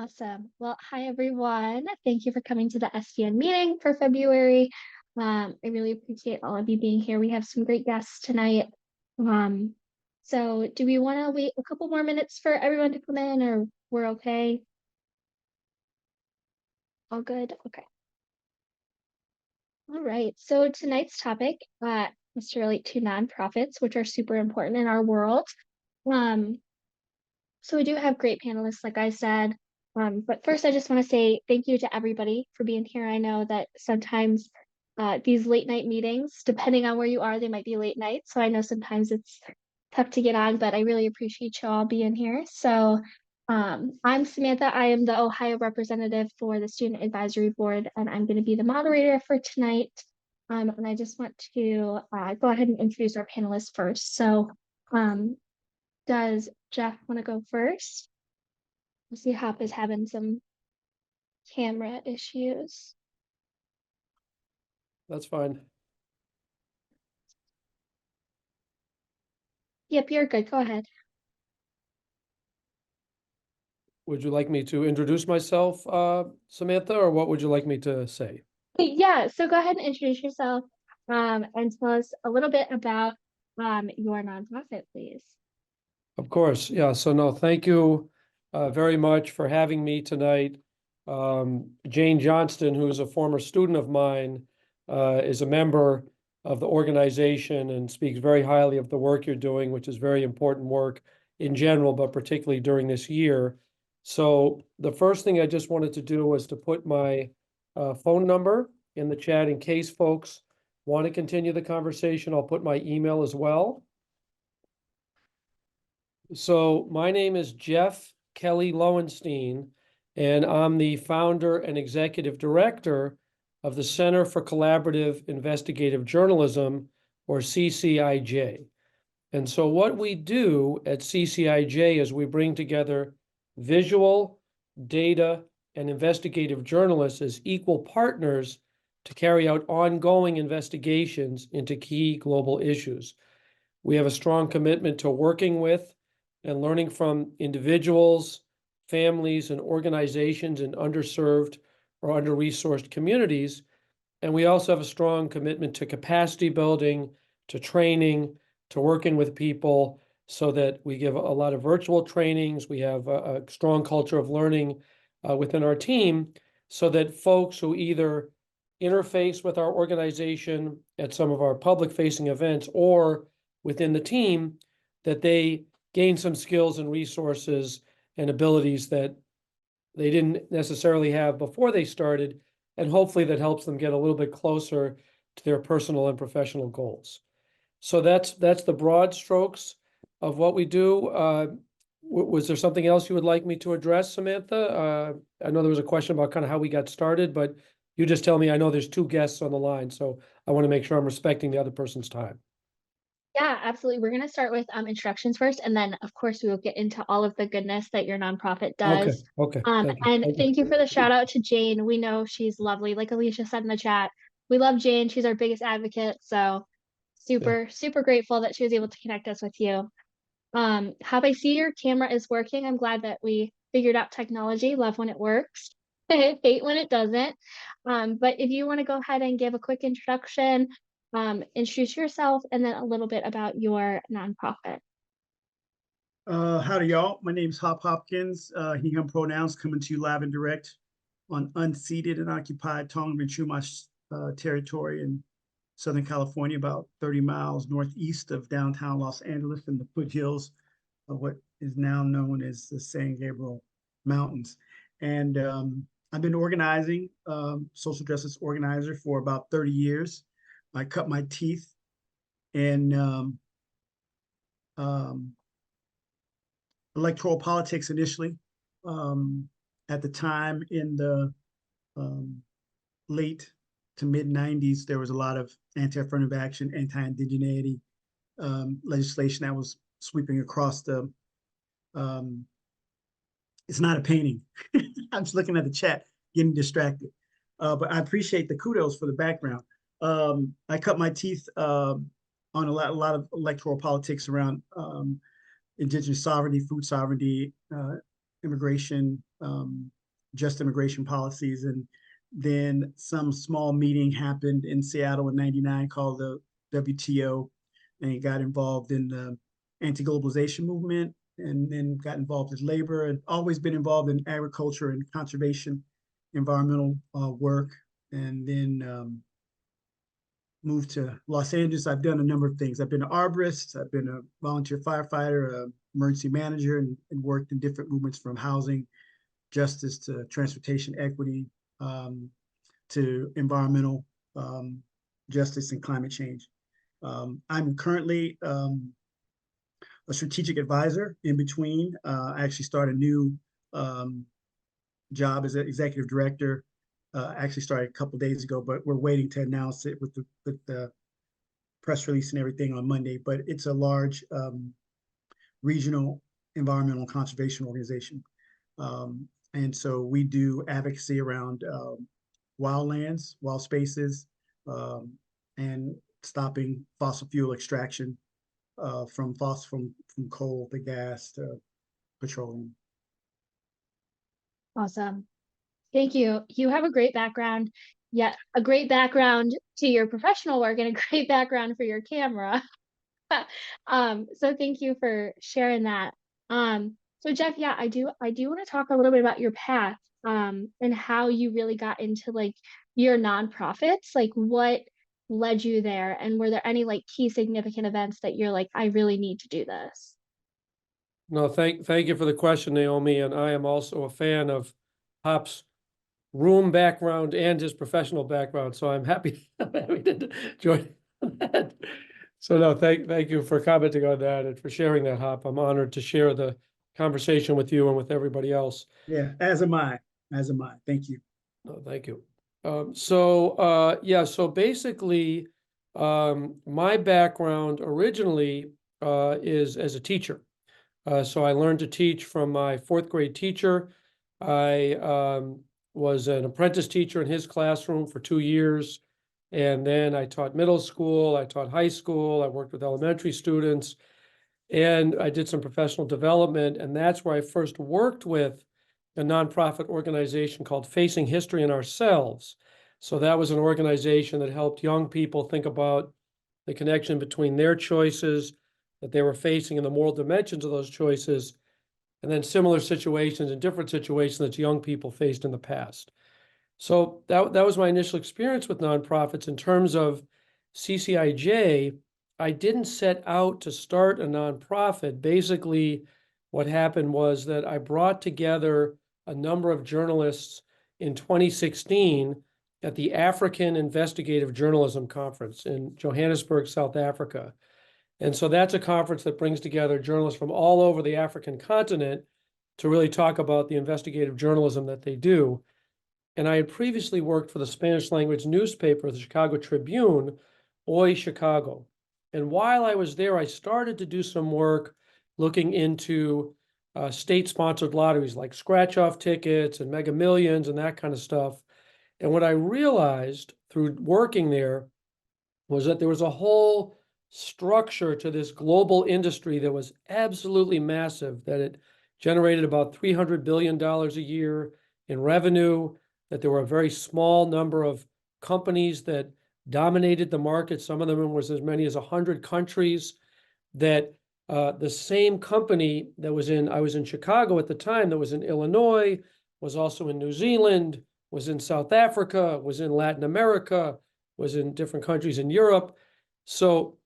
Awesome. Well, hi everyone. Thank you for coming to the SVN meeting for February. I really appreciate all of you being here. We have some great guests tonight. Um, so do we want to wait a couple more minutes for everyone to come in, or we're okay? All good? Okay. All right. So tonight's topic is to relate to nonprofits, which are super important in our world. Um, So we do have great panelists, like I said. But first, I just want to say thank you to everybody for being here. I know that sometimes these late night meetings, depending on where you are, they might be late night. So I know sometimes it's tough to get on, but I really appreciate you all being here. So I'm Samantha. I am the Ohio representative for the Student Advisory Board, and I'm going to be the moderator for tonight. And I just want to go ahead and introduce our panelists first. So um, does Jeff want to go first? I see Hop is having some camera issues. That's fine. Yep, you're good. Go ahead. Would you like me to introduce myself, Samantha, or what would you like me to say? Yeah, so go ahead and introduce yourself and tell us a little bit about your nonprofit, please. Of course, yeah. So no, thank you very much for having me tonight. Jane Johnston, who's a former student of mine, is a member of the organization and speaks very highly of the work you're doing, which is very important work in general, but particularly during this year. So the first thing I just wanted to do was to put my phone number in the chat in case folks want to continue the conversation. I'll put my email as well. So my name is Jeff Kelly Lowenstein, and I'm the founder and executive director of the Center for Collaborative Investigative Journalism, or CCIJ. And so what we do at CCIJ is we bring together visual, data, and investigative journalists as equal partners to carry out ongoing investigations into key global issues. We have a strong commitment to working with and learning from individuals, families, and organizations in underserved or under-resourced communities. And we also have a strong commitment to capacity building, to training, to working with people, so that we give a lot of virtual trainings. We have a strong culture of learning within our team, so that folks who either interface with our organization at some of our public-facing events or within the team, that they gain some skills and resources and abilities that they didn't necessarily have before they started, and hopefully that helps them get a little bit closer to their personal and professional goals. So that's the broad strokes of what we do. Was there something else you would like me to address, Samantha? I know there was a question about kind of how we got started, but you just tell me. I know there's two guests on the line, so I want to make sure I'm respecting the other person's time. Yeah, absolutely. We're going to start with introductions first, and then, of course, we will get into all of the goodness that your nonprofit Okay, does. okay, thank you. And thank you for the shout out to Jane. We know she's lovely. Like Alicia said in the chat, we love Jane. She's our biggest advocate. So super grateful that she was able to connect us with you. Hop, I see your camera is working. I'm glad that we figured out technology. Love when it works. Hate when it doesn't. But if you want to go ahead and give a quick introduction, introduce yourself, and then a little bit about your nonprofit. Howdy, y'all. My name's Hopkins. He, him pronouns coming to you live and direct on unceded and occupied Tongan and Chumash territory in Southern California, about 30 miles northeast of downtown Los Angeles in the foothills of what is now known as the San Gabriel Mountains. And I've been organizing, social justice organizer for about 30 years. I cut my teeth in electoral politics initially. At the time in the late to mid 90s, there was a lot of anti-affirmative action, anti-indigeneity legislation that was sweeping across the, it's not a painting. I'm just looking at the chat, getting distracted. But I appreciate the kudos for the background. I cut my teeth on a lot of electoral politics around indigenous sovereignty, food sovereignty, immigration, just immigration policies. And then some small meeting happened in Seattle in '99 called the WTO, and he got involved in the anti-globalization movement, and then got involved in labor, and always been involved in agriculture and conservation, environmental work, and then moved to Los Angeles. I've done a number of things. I've been an arborist, I've been a volunteer firefighter, a emergency manager, and worked in different movements from housing justice to transportation equity, to environmental justice and climate change. I'm currently a strategic advisor in between. I actually started a new job as an executive director. Actually started a couple of days ago, but we're waiting to announce it with the press release and everything on Monday. But it's a large regional environmental conservation organization. And so we do advocacy around wildlands, wild spaces, and stopping fossil fuel extraction from coal to gas to petroleum. Awesome. Thank you. You have a great background, yet a great background to your professional work and a great background for your camera. So thank you for sharing that. So Jeff, yeah, I do want to talk a little bit about your path, and how you really got into like your nonprofits, like what led you there, and were there any like key significant events that you're like, I really need to do this? No, thank you for the question, Naomi, and I am also a fan of Hop's room background and his professional background, so I'm happy to join that. So no, thank you for commenting on that and for sharing that, Hop. I'm honored to share the conversation with you and with everybody else. Yeah, as am I. Thank you. Oh, thank you. So basically, my background originally is as a teacher. So I learned to teach from my fourth grade teacher. I was an apprentice teacher in his classroom for 2 years. And then I taught middle school, I taught high school, I worked with elementary students, and I did some professional development. And that's where I first worked with a nonprofit organization called Facing History in Ourselves. So that was an organization that helped young people think about the connection between their choices that they were facing and the moral dimensions of those choices, and then similar situations and different situations that young people faced in the past. So that was my initial experience with nonprofits. In terms of CCIJ, I didn't set out to start a nonprofit. Basically, what happened was that I brought together a number of journalists in 2016 at the African Investigative Journalism Conference in Johannesburg, South Africa. And so that's a conference that brings together journalists from all over the African continent to really talk about the investigative journalism that they do. And I had previously worked for the Spanish language newspaper, the Chicago Tribune, Hoy Chicago. And while I was there, I started to do some work looking into state-sponsored lotteries like scratch-off tickets and Mega Millions and that kind of stuff. And what I realized through working there was that there was a whole structure to this global industry that was absolutely massive, that it generated about $300 billion a year in revenue, that there were a very small number of companies that dominated the market. Some of them was as many as 100 countries, that the same company that was I was in Chicago at the time, that was in Illinois, was also in New Zealand, was in South Africa, was in Latin America, was in different countries in Europe. So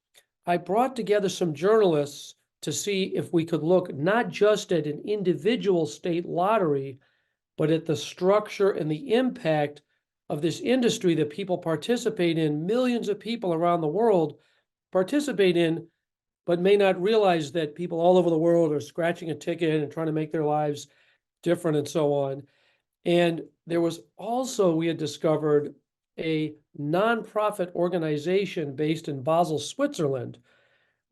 I brought together some journalists to see if we could look not just at an individual state lottery, but at the structure and the impact of this industry that people participate in, millions of people around the world participate in, but may not realize that people all over the world are scratching a ticket and trying to make their lives different and so on. And there was also, we had discovered, a nonprofit organization based in Basel, Switzerland,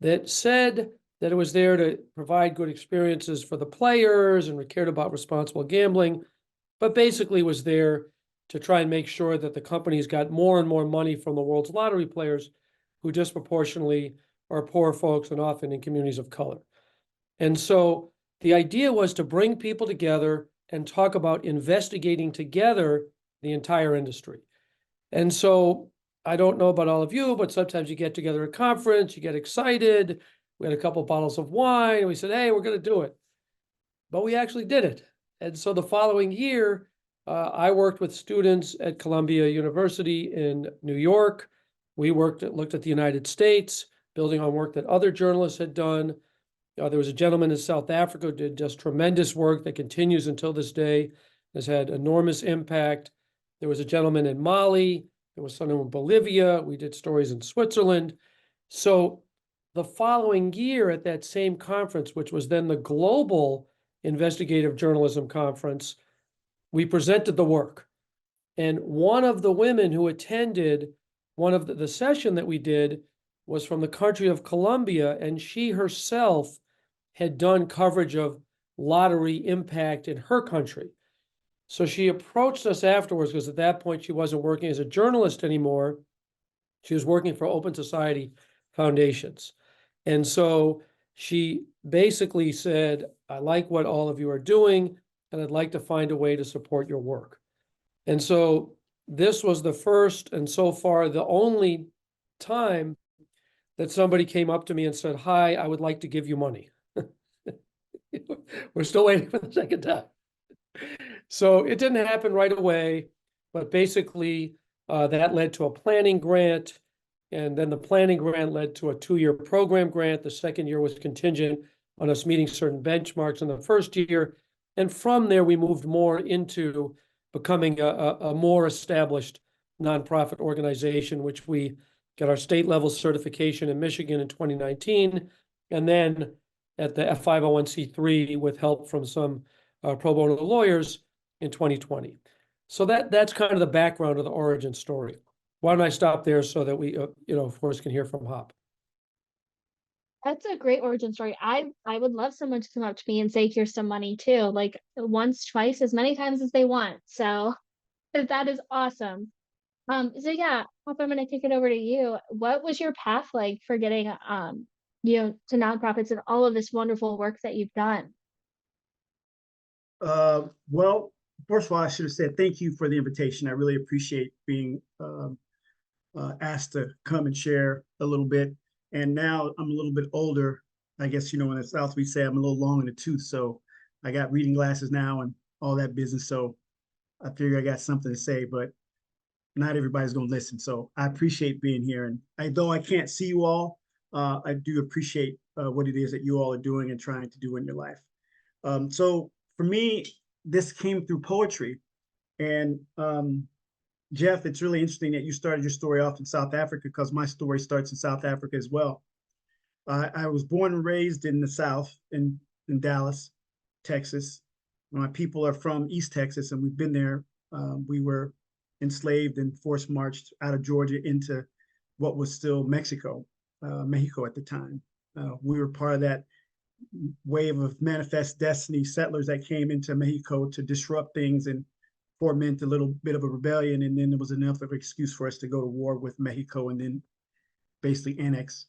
that said that it was there to provide good experiences for the players and cared about responsible gambling, but basically was there to try and make sure that the companies got more and more money from the world's lottery players, who disproportionately are poor folks and often in communities of color. And so the idea was to bring people together and talk about investigating together the entire industry. And so I don't know about all of you, but sometimes you get together at a conference, you get excited. We had a couple bottles of wine, and we said, hey, we're going to do it. But we actually did it. And so the following year, I worked with students at Columbia University in New York. We looked at the United States, building on work that other journalists had done. There was a gentleman in South Africa who did just tremendous work that continues until this day, has had enormous impact. There was a gentleman in Mali. There was someone in Bolivia. We did stories in Switzerland. So the following year at that same conference, which was then the Global Investigative Journalism Conference, we presented the work. And one of the women who attended one of the session that we did was from the country of Colombia, and she herself had done coverage of lottery impact in her country. So she approached us afterwards because at that point she wasn't working as a journalist anymore. She was working for Open Society Foundations. And so she basically said, I like what all of you are doing, and I'd like to find a way to support your work. And so this was the first and so far the only time that somebody came up to me and said, hi, I would like to give you money. We're still waiting for the second time. So it didn't happen right away, but basically that led to a planning grant. And then the planning grant led to a 2-year program grant. The second year was contingent on us meeting certain benchmarks in the first year. And from there, we moved more into becoming a more established nonprofit organization, which we got our state level certification in Michigan in 2019. And then at the 501c3 with help from some pro bono lawyers in 2020. So that's kind of the background of the origin story. Why don't I stop there so that we, of course, can hear from Hop. That's a great origin story. I would love someone to come up to me and say, here's some money too, like once, twice, as many times as they want. So that is awesome. So yeah, Hop, I'm gonna kick it over to you. What was your path like for getting to nonprofits and all of this wonderful work that you've done? Well, first of all, I should have said thank you for the invitation. I really appreciate being asked to come and share a little bit. And now I'm a little bit older. I guess, in the South, we say I'm a little long in the tooth. So I got reading glasses now and all that business. So I figure I got something to say, but not everybody's going to listen. So I appreciate being here. And though I can't see you all, I do appreciate what it is that you all are doing and trying to do in your life. So for me, this came through poetry. And Jeff, it's really interesting that you started your story off in South Africa because my story starts in South Africa as well. I was born and raised in the South in Dallas, Texas. My people are from East Texas, and we've been there. We were enslaved and forced marched out of Georgia into what was still Mexico at the time. We were part of that wave of manifest destiny settlers that came into Mexico to disrupt things and foment a little bit of a rebellion, and then there was enough of an excuse for us to go to war with Mexico and then basically annex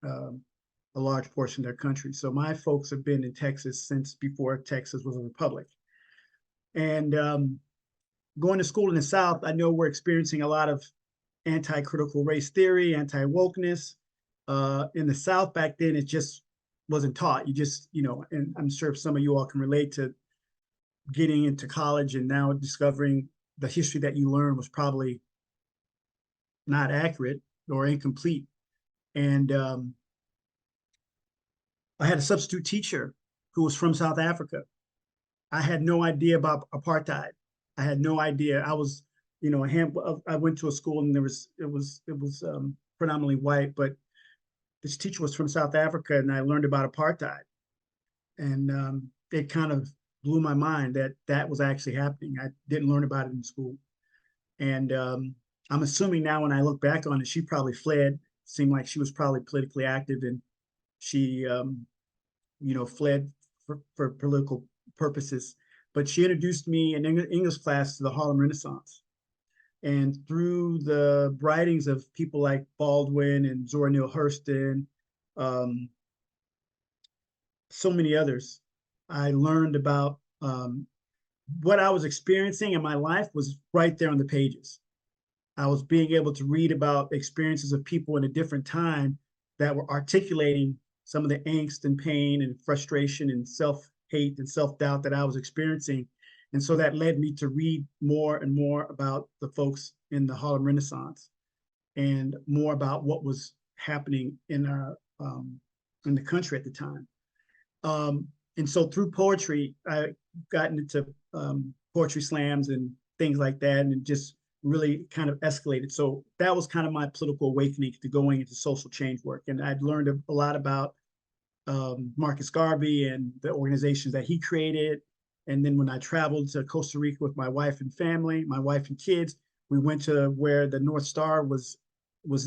a large portion of their country. So my folks have been in Texas since before Texas was a republic. And going to school in the South, I know we're experiencing a lot of anti-critical race theory, anti-wokeness. In the South back then, it just wasn't taught. You just, and I'm sure some of you all can relate to getting into college and now discovering the history that you learned was probably not accurate or incomplete. And I had a substitute teacher who was from South Africa. I had no idea about apartheid. I had no idea. I was, I went to a school and it was predominantly white, but this teacher was from South Africa and I learned about apartheid. And it kind of blew my mind that was actually happening. I didn't learn about it in school. And I'm assuming now when I look back on it, she probably fled. Seemed like she was probably politically active and she, fled for political purposes. But she introduced me in English class to the Harlem Renaissance. And through the writings of people like Baldwin and Zora Neale Hurston, so many others, I learned about what I was experiencing in my life was right there on the pages. I was being able to read about experiences of people in a different time that were articulating some of the angst and pain and frustration and self-hate and self-doubt that I was experiencing. And so that led me to read more and more about the folks in the Harlem Renaissance and more about what was happening in the country at the time. And so through poetry, I gotten into poetry slams and things like that, and just really kind of escalated. So that was kind of my political awakening to going into social change work. And I'd learned a lot about Marcus Garvey and the organizations that he created. And then when I traveled to Costa Rica with my wife and family, my wife and kids, we went to where the North Star was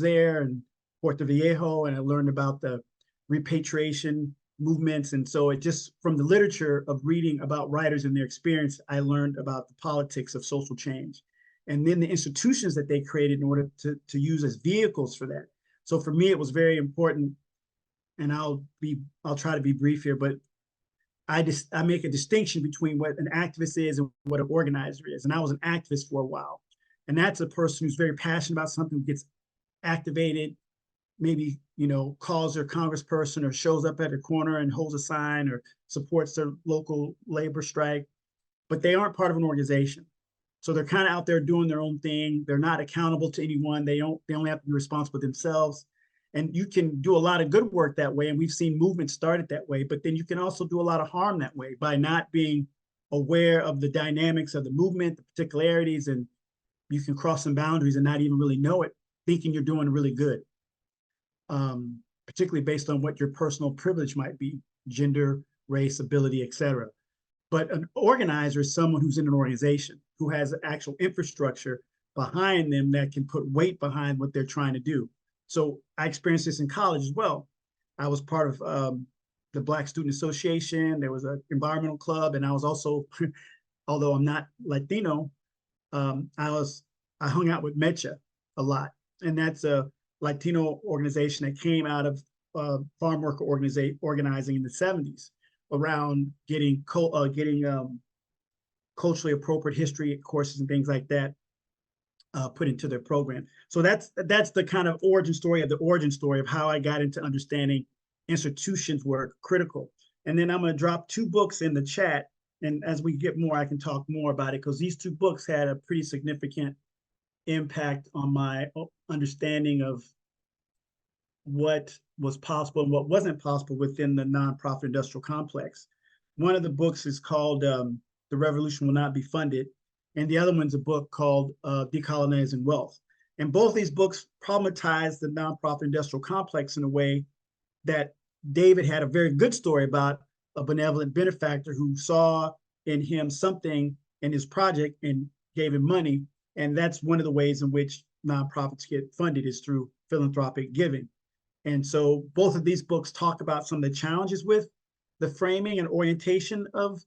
there, and Puerto Viejo, and I learned about the repatriation movements. And so it just, from the literature of reading about writers and their experience, I learned about the politics of social change. And then the institutions that they created in order to use as vehicles for that. So for me, it was very important, and I'll try to be brief here, but I make a distinction between what an activist is and what an organizer is. And I was an activist for a while. And that's a person who's very passionate about something, who gets activated, maybe, calls their congressperson or shows up at a corner and holds a sign or supports their local labor strike, but they aren't part of an organization. So they're kind of out there doing their own thing. They're not accountable to anyone. They only have to be responsible for themselves. And you can do a lot of good work that way. And we've seen movements started that way, but then you can also do a lot of harm that way by not being aware of the dynamics of the movement, the particularities, and you can cross some boundaries and not even really know it, thinking you're doing really good. Particularly based on what your personal privilege might be, gender, race, ability, etc. But an organizer is someone who's in an organization, who has an actual infrastructure behind them that can put weight behind what they're trying to do. So I experienced this in college as well. I was part of the Black Student Association. There was an environmental club, and I was also, although I'm not Latino, I hung out with Mecha a lot, and that's a Latino organization that came out of farm worker organizing in the 70s around getting culturally appropriate history courses and things like that put into their program. So that's the kind of origin story of how I got into understanding institutions were critical. And then I'm going to drop 2 books in the chat, and as we get more, I can talk more about it, because these 2 books had a pretty significant impact on my understanding of what was possible and what wasn't possible within the nonprofit industrial complex. One of the books is called The Revolution Will Not Be Funded, and the other one's a book called Decolonizing Wealth. And both these books problematize the nonprofit industrial complex in a way that David had a very good story about a benevolent benefactor who saw in him something in his project and gave him money. And that's one of the ways in which nonprofits get funded, is through philanthropic giving. And so both of these books talk about some of the challenges with the framing and orientation of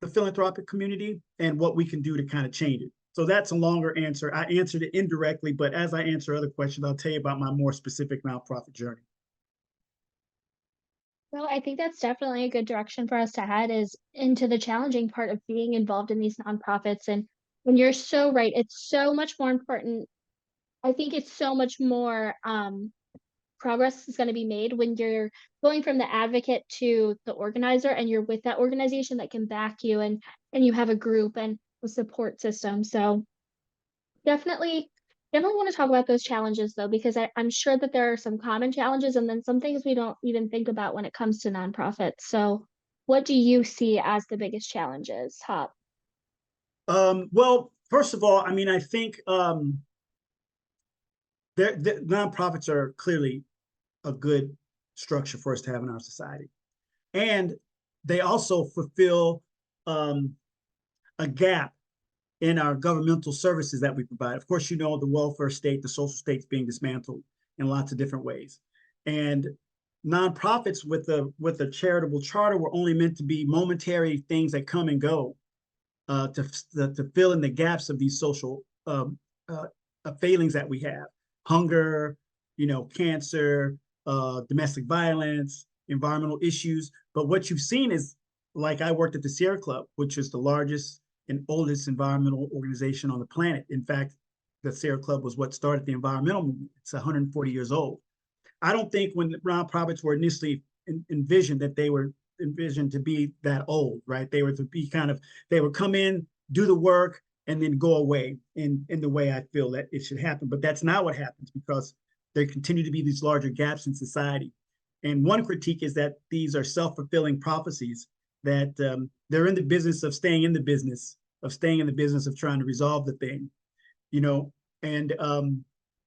the philanthropic community and what we can do to kind of change it. So that's a longer answer. I answered it indirectly, but as I answer other questions, I'll tell you about my more specific nonprofit journey. Well, I think that's definitely a good direction for us to head, is into the challenging part of being involved in these nonprofits. And when you're so right, it's so much more important. I think it's so much more progress is going to be made when you're going from the advocate to the organizer, and you're with that organization that can back you, and you have a group and a support system. So definitely want to talk about those challenges, though, because I'm sure that there are some common challenges and then some things we don't even think about when it comes to nonprofits. So what do you see as the biggest challenges, Hop? Well, first of all, I mean, I think the nonprofits are clearly a good structure for us to have in our society. And they also fulfill a gap in our governmental services that we provide. Of course, the welfare state, the social state's being dismantled in lots of different ways. And nonprofits with a charitable charter were only meant to be momentary things that come and go to fill in the gaps of these social failings that we have. Hunger, cancer, domestic violence, environmental issues. But what you've seen is like I worked at the Sierra Club, which is the largest and oldest environmental organization on the planet. In fact, the Sierra Club was what started the environmental movement. It's 140 years old. I don't think when the nonprofits were initially envisioned that they were envisioned to be that old, right? They were to be they would come in, do the work, and then go away in the way I feel that it should happen. But that's not what happens, because there continue to be these larger gaps in society. And one critique is that these are self-fulfilling prophecies, that they're in the business of staying in the business of trying to resolve the thing, you know. And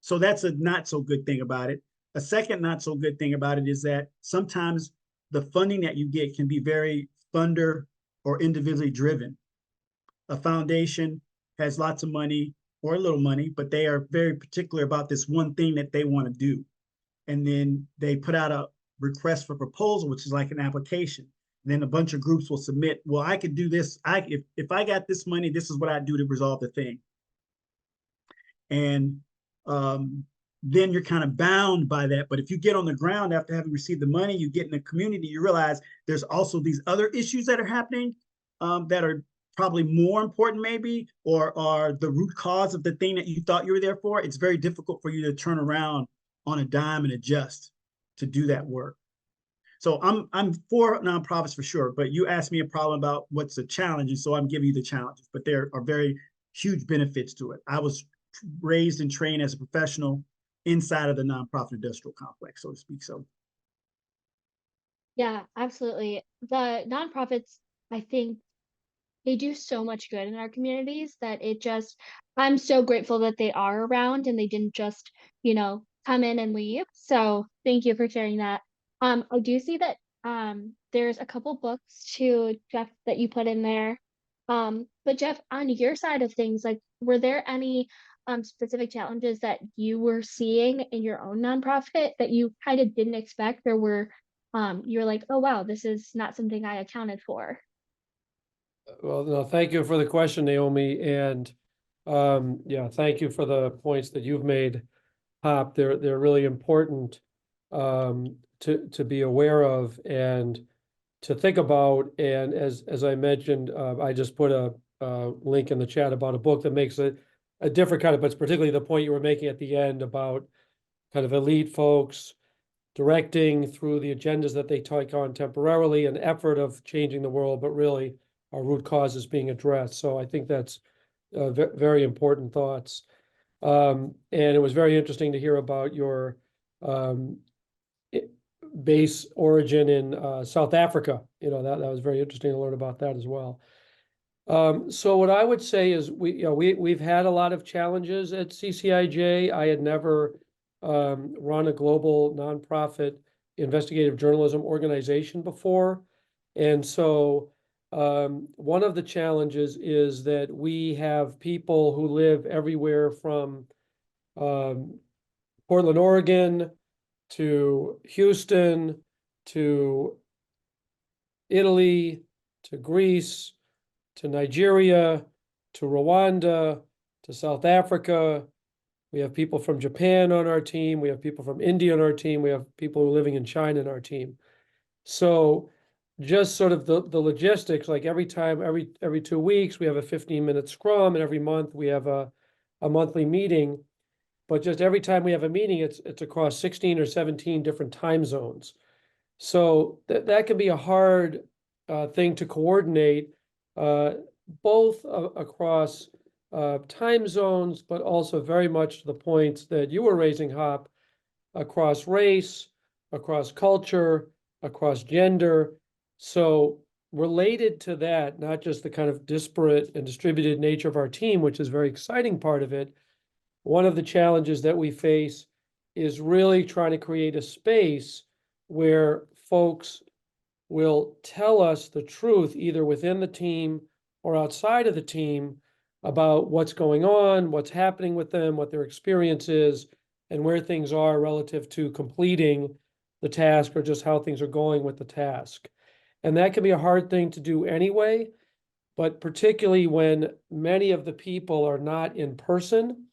so that's a not so good thing about it. A second not so good thing about it is that sometimes the funding that you get can be very funder or individually driven. A foundation has lots of money or a little money, but they are very particular about this one thing that they want to do. And then they put out a request for proposal, which is like an application. And then a bunch of groups will submit, well, I could do this. If I got this money, this is what I do to resolve the thing. And then you're kind of bound by that. But if you get on the ground after having received the money, you get in the community, you realize there's also these other issues that are happening that are probably more important maybe, or are the root cause of the thing that you thought you were there for. It's very difficult for you to turn around on a dime and adjust to do that work. So I'm for nonprofits for sure, but you asked me a problem about what's a challenge, and so I'm giving you the challenges, but there are very huge benefits to it. I was raised and trained as a professional inside of the nonprofit industrial complex, so to speak. So Yeah, absolutely. The nonprofits, I think they do so much good in our communities that I'm so grateful that they are around and they didn't just, come in and leave. So thank you for sharing that. I do see that there's a couple books too, Jeff, that you put in there. But Jeff, on your side of things, like were there any specific challenges that you were seeing in your own nonprofit that you kind of didn't expect, or were you're like, oh wow, this is not something I accounted for? Well, no, thank you for the question, Naomi. And yeah, thank you for the points that you've made, Hop. They're really important to be aware of and to think about. And as I mentioned, I just put a link in the chat about a book that makes a different kind of, but it's particularly the point you were making at the end about kind of elite folks directing through the agendas that they take on temporarily, an effort of changing the world, but really our root causes being addressed. So I think that's very important thoughts. And it was very interesting to hear about your base origin in South Africa. That was very interesting to learn about that as well. So what I would say is we've had a lot of challenges at CCIJ. I had never run a global nonprofit investigative journalism organization before. And so one of the challenges is that we have people who live everywhere from Portland, Oregon, to Houston, to Italy, to Greece, to Nigeria, to Rwanda, to South Africa. We have people from Japan on our team. We have people from India on our team. We have people who are living in China on our team. So just sort of the logistics, like every 2 weeks, we have a 15-minute scrum, and every month we have a monthly meeting. But just every time we have a meeting, it's across 16 or 17 different time zones. So that can be a hard thing to coordinate, both across time zones, but also very much to the points that you were raising, Hop, across race, across culture, across gender. So related to that, not just the kind of disparate and distributed nature of our team, which is a very exciting part of it, one of the challenges that we face is really trying to create a space where folks will tell us the truth, either within the team or outside of the team, about what's going on, what's happening with them, what their experience is, and where things are relative to completing the task or just how things are going with the task. And that can be a hard thing to do anyway, but particularly when many of the people are not in person,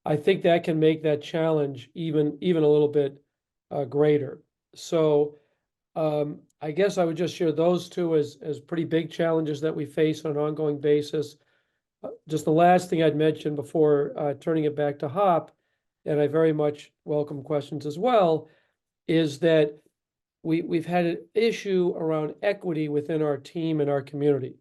I think that can make that challenge even a little bit greater. So I guess I would just share those two as pretty big challenges that we face on an ongoing basis. Just the last thing I'd mention before turning it back to Hop, and I very much welcome questions as well, is that we've had an issue around equity within our team and our community.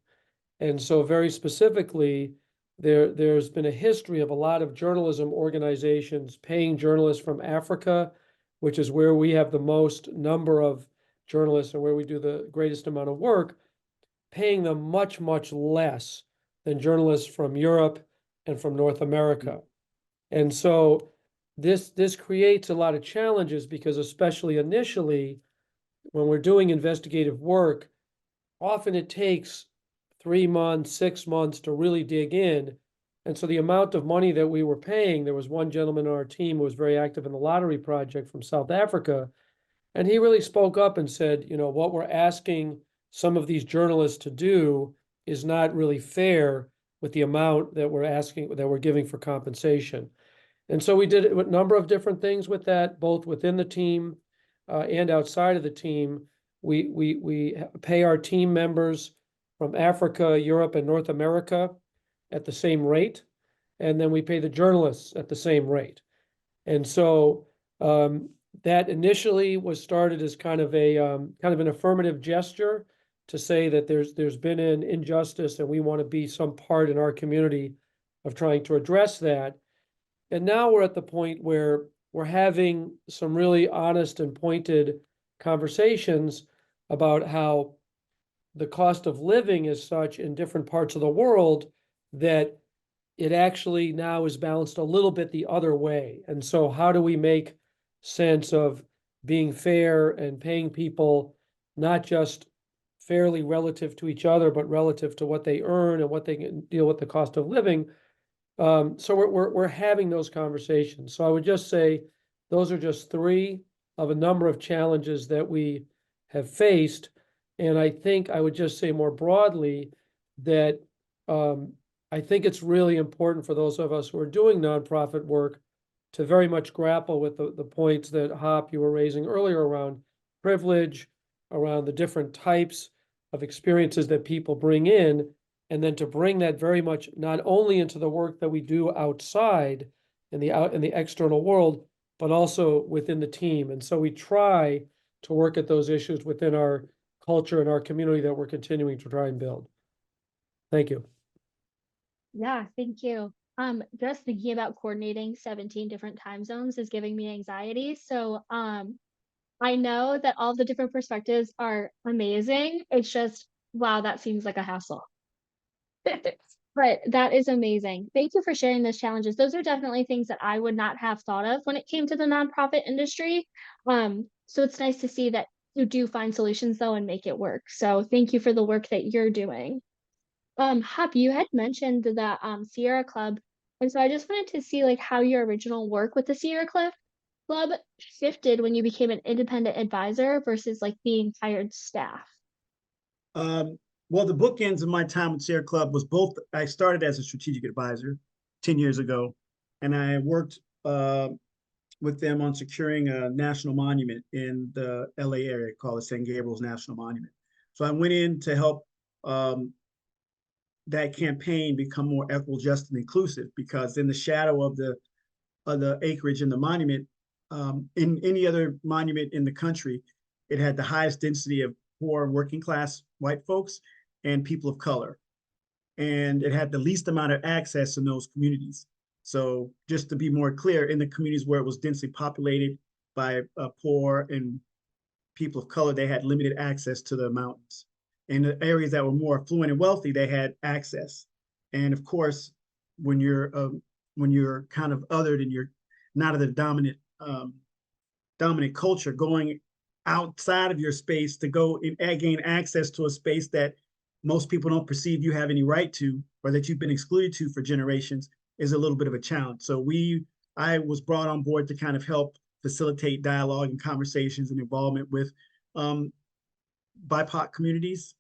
And so very specifically, there's been a history of a lot of journalism organizations paying journalists from Africa, which is where we have the most number of journalists and where we do the greatest amount of work, paying them much, much less than journalists from Europe and from North America. And so this creates a lot of challenges because especially initially, when we're doing investigative work, often it takes 3 months, 6 months to really dig in. And so the amount of money that we were paying, there was one gentleman on our team who was very active in the lottery project from South Africa. And he really spoke up and said, you know, what we're asking some of these journalists to do is not really fair with the amount that we're giving for compensation. And so we did a number of different things with that, both within the team and outside of the team. We pay our team members from Africa, Europe, and North America at the same rate, and then we pay the journalists at the same rate. And so that initially was started as kind of an affirmative gesture to say that there's been an injustice and we want to be some part in our community of trying to address that. And now we're at the point where we're having some really honest and pointed conversations about how the cost of living is such in different parts of the world that it actually now is balanced a little bit the other way. And so how do we make sense of being fair and paying people not just fairly relative to each other, but relative to what they earn and what they can deal with the cost of living? So we're having those conversations. So I would just say those are just three of a number of challenges that we have faced. And I think I would just say more broadly that I think it's really important for those of us who are doing nonprofit work to very much grapple with the points that Hop, you were raising earlier around privilege, around the different types of experiences that people bring in, and then to bring that very much not only into the work that we do outside in the external world, but also within the team. And so we try to work at those issues within our culture and our community that we're continuing to try and build. Thank you. Yeah, thank you. Just thinking about coordinating 17 different time zones is giving me anxiety. So I know that all the different perspectives are amazing. It's just, wow, that seems like a hassle. But that is amazing. Thank you for sharing those challenges. Those are definitely things that I would not have thought of when it came to the nonprofit industry. So it's nice to see that you do find solutions though and make it work. So thank you for the work that you're doing. Hop, you had mentioned the Sierra Club, and so I just wanted to see like how your original work with the Sierra Club shifted when you became an independent advisor versus like being hired staff. Well, the bookends of my time with Sierra Club was both. I started as a strategic advisor 10 years ago, and I worked with them on securing a national monument in the LA area called the San Gabriel's National Monument. So I went in to help that campaign become more equitable, just, and inclusive, because in the shadow of the acreage in the monument, in any other monument in the country, it had the highest density of poor working class white folks and people of color. And it had the least amount of access in those communities. So just to be more clear, in the communities where it was densely populated by poor and people of color, they had limited access to the mountains. In the areas that were more affluent and wealthy, they had access. And of course, when you're kind of othered and you're not of the dominant culture, going outside of your space to go and gain access to a space that most people don't perceive you have any right to, or that you've been excluded to for generations, is a little bit of a challenge. So I was brought on board to kind of help facilitate dialogue and conversations and involvement with BIPOC communities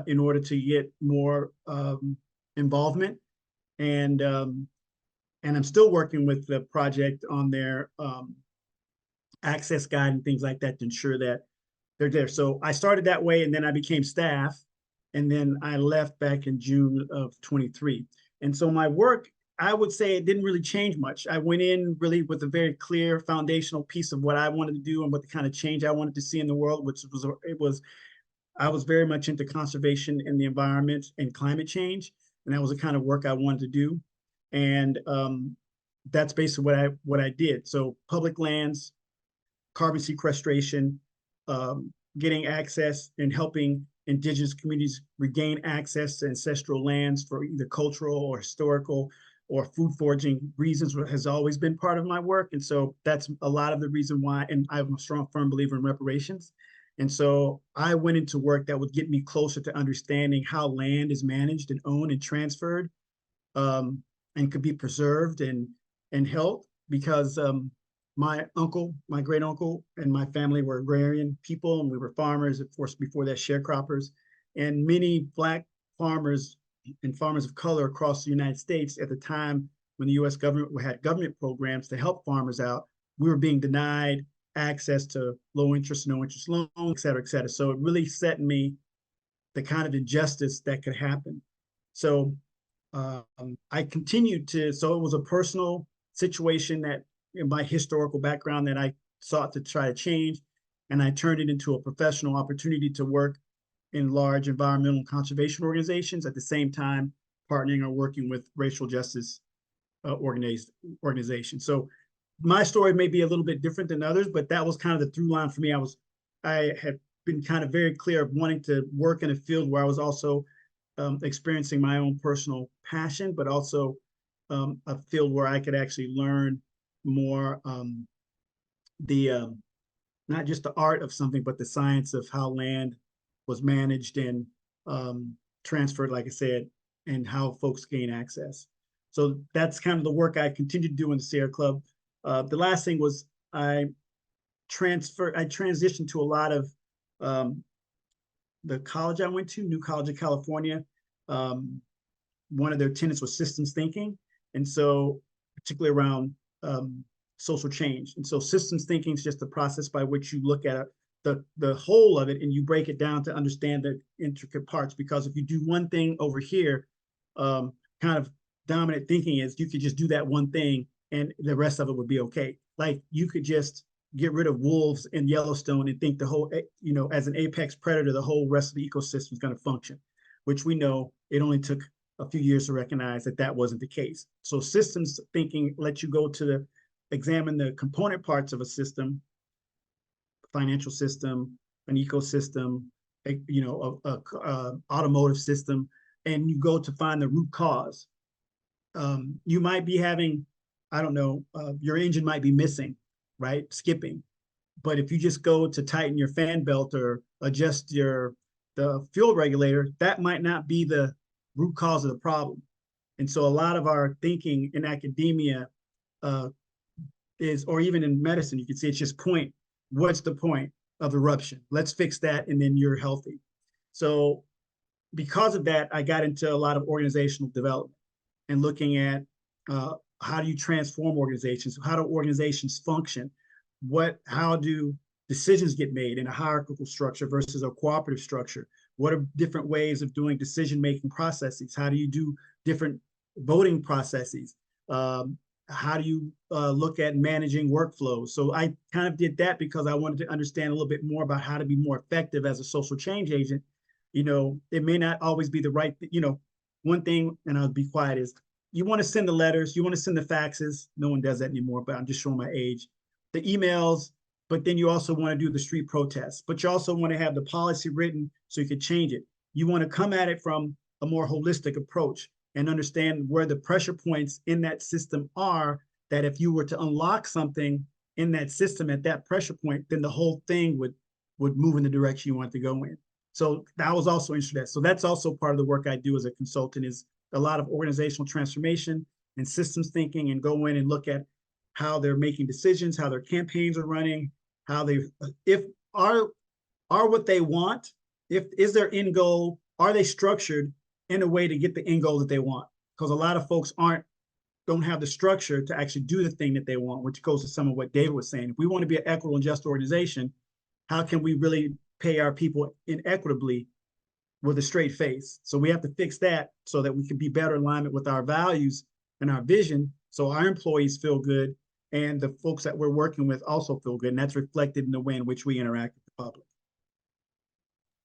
in order to get more involvement. And I'm still working with the project on their access guide and things like that to ensure that they're there. So I started that way, and then I became staff, and then I left back in June of 23. And so my work, I would say it didn't really change much. I went in really with a very clear foundational piece of what I wanted to do and what the kind of change I wanted to see in the world, which was I was very much into conservation and the environment and climate change, and that was the kind of work I wanted to do. And that's basically what I did. So public lands, carbon sequestration, getting access and helping indigenous communities regain access to ancestral lands for either cultural or historical or food foraging reasons has always been part of my work. And so that's a lot of the reason why, and I'm a strong, firm believer in reparations. And so I went into work that would get me closer to understanding how land is managed and owned and transferred, and could be preserved and held, because my uncle, my great uncle, and my family were agrarian people, and we were farmers, of course, before that sharecroppers. And many Black farmers and farmers of color across the United States at the time when the US government had government programs to help farmers out, we were being denied access to low interest, no interest loans, et cetera, et cetera. So it really set in me the kind of injustice that could happen. So I continued to, so it was a personal situation that in my historical background that I sought to try to change, and I turned it into a professional opportunity to work in large environmental and conservation organizations, at the same time partnering or working with racial justice organizations. So my story may be a little bit different than others, but that was kind of the through line for me. I had been kind of very clear of wanting to work in a field where I was also experiencing my own personal passion, but also a field where I could actually learn more not just the art of something, but the science of how land was managed and transferred, like I said, and how folks gain access. So that's kind of the work I continued to do in the Sierra Club. The last thing was I transitioned to a lot of the college I went to, New College of California. One of their tenets was systems thinking. And so particularly around social change. And so systems thinking is just the process by which you look at the whole of it and you break it down to understand the intricate parts. Because if you do one thing over here, kind of dominant thinking is you could just do that one thing and the rest of it would be okay. Like you could just get rid of wolves in Yellowstone and think the whole, as an apex predator, the whole rest of the ecosystem is going to function, which we know it only took a few years to recognize that that wasn't the case. So systems thinking lets you go to examine the component parts of a system, financial system, an ecosystem, automotive system, and you go to find the root cause. You might be having, I don't know, your engine might be missing, right? Skipping. But if you just go to tighten your fan belt or adjust the fuel regulator, that might not be the root cause of the problem. And so a lot of our thinking in academia is, or even in medicine, you can see it's just what's the point of eruption? Let's fix that and then you're healthy. So because of that, I got into a lot of organizational development and looking at how do you transform organizations? How do organizations function? How do decisions get made in a hierarchical structure versus a cooperative structure? What are different ways of doing decision-making processes? How do you do different voting processes? How do you look at managing workflows? So I kind of did that because I wanted to understand a little bit more about how to be more effective as a social change agent. It may not always be the right, one thing, and I'll be quiet, is you want to send the letters, you want to send the faxes. No one does that anymore, but I'm just showing my age. The emails, but then you also want to do the street protests, but you also want to have the policy written so you can change it. You want to come at it from a more holistic approach and understand where the pressure points in that system are, that if you were to unlock something in that system at that pressure point, then the whole thing would move in the direction you want to go in. So that was also interesting. So that's also part of the work I do as a consultant, is a lot of organizational transformation and systems thinking, and go in and look at how they're making decisions, how their campaigns are running, how they, if are what they want, is their end goal, are they structured in a way to get the end goal that they want? Because a lot of folks don't have the structure to actually do the thing that they want, which goes to some of what David was saying. If we want to be an equitable and just organization, how can we really pay our people inequitably with a straight face. So we have to fix that so that we can be better in alignment with our values and our vision, so our employees feel good and the folks that we're working with also feel good. And that's reflected in the way in which we interact with the public.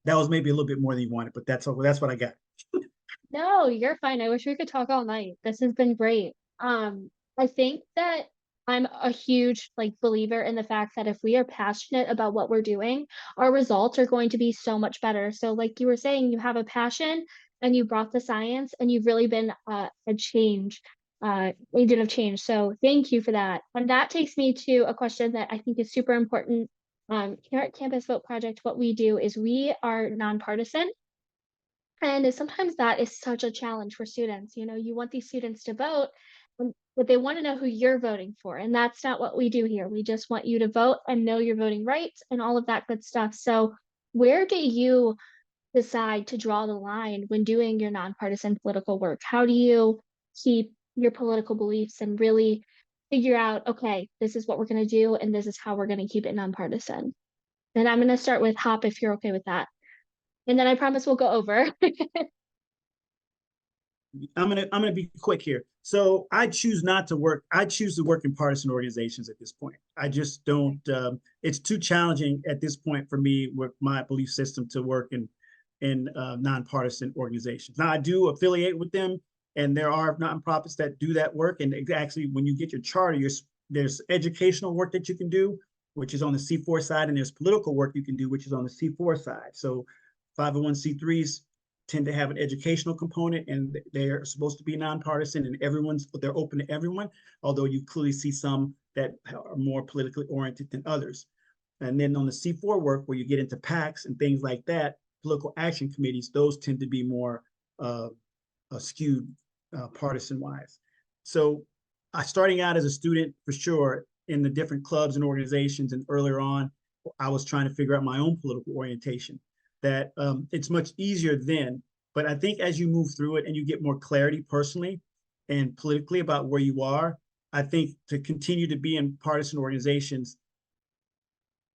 That was maybe a little bit more than you wanted, but that's what I got. No, you're fine. I wish we could talk all night. This has been great. I think that I'm a huge believer in the fact that if we are passionate about what we're doing, our results are going to be so much better. So like you were saying, you have a passion and you brought the science and you've really been a change, agent of change. So thank you for that. And that takes me to a question that I think is super important. Here at Campus Vote Project, what we do is we are nonpartisan. And sometimes that is such a challenge for students. You know, you want these students to vote, but they want to know who you're voting for. And that's not what we do here. We just want you to vote and know your voting rights and all of that good stuff. So where do you decide to draw the line when doing your nonpartisan political work? How do you keep your political beliefs and really figure out, okay, this is what we're going to do, and this is how we're going to keep it nonpartisan? And I'm going to start with Hop if you're okay with that. And then I promise we'll go over. I'm gonna be quick here. So I choose not to work. I choose to work in partisan organizations at this point. I just don't. It's too challenging at this point for me with my belief system to work in nonpartisan organizations. Now I do affiliate with them, and there are nonprofits that do that work. And actually, when you get your charter, there's educational work that you can do, which is on the C4 side, and there's political work you can do, which is on the C4 side. So 501c3s tend to have an educational component, and they're supposed to be nonpartisan, and they're open to everyone, although you clearly see some that are more politically oriented than others. And then on the C4 work, where you get into PACs and things like that, political action committees, those tend to be more skewed partisan wise. So starting out as a student, for sure, in the different clubs and organizations, and earlier on, I was trying to figure out my own political orientation. That it's much easier then. But I think as you move through it and you get more clarity personally and politically about where you are, I think to continue to be in partisan organizations,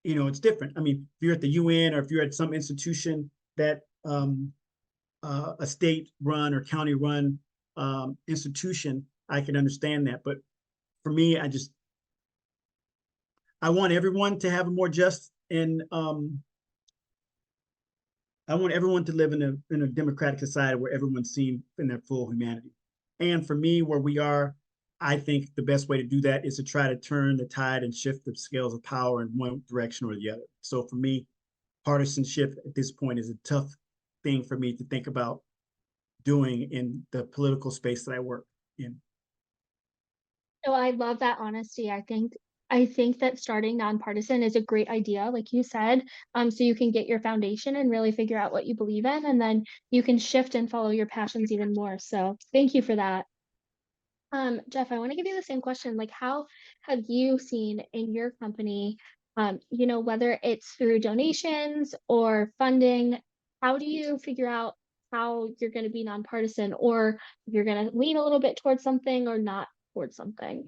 it's different. I mean, if you're at the UN or if you're at some institution that a state run or county run institution, I can understand that. But for me, I want everyone to have a more just and I want everyone to live in a democratic society where everyone's seen in their full humanity. And for me, where we are, I think the best way to do that is to try to turn the tide and shift the scales of power in one direction or the other. So for me, partisanship at this point is a tough thing for me to think about doing in the political space that I work in. So I love that honesty. I think that starting nonpartisan is a great idea, like you said, so you can get your foundation and really figure out what you believe in, and then you can shift and follow your passions even more. So thank you for that. Jeff, I want to give you the same question. Like, how have you seen in your company, whether it's through donations or funding, how do you figure out how you're going to be nonpartisan, or if you're going to lean a little bit towards something or not towards something?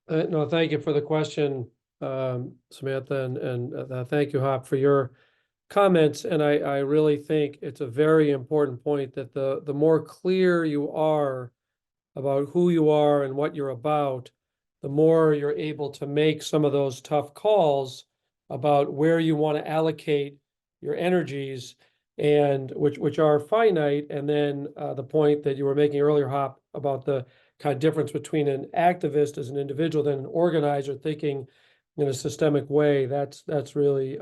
No, thank you for the question, Samantha, and thank you, Hop, for your comments. And I really think it's a very important point that the more clear you are about who you are and what you're about, the more you're able to make some of those tough calls about where you want to allocate your energies, and which are finite. And then the point that you were making earlier, Hop, about the kind of difference between an activist as an individual than an organizer thinking in a systemic way, that's really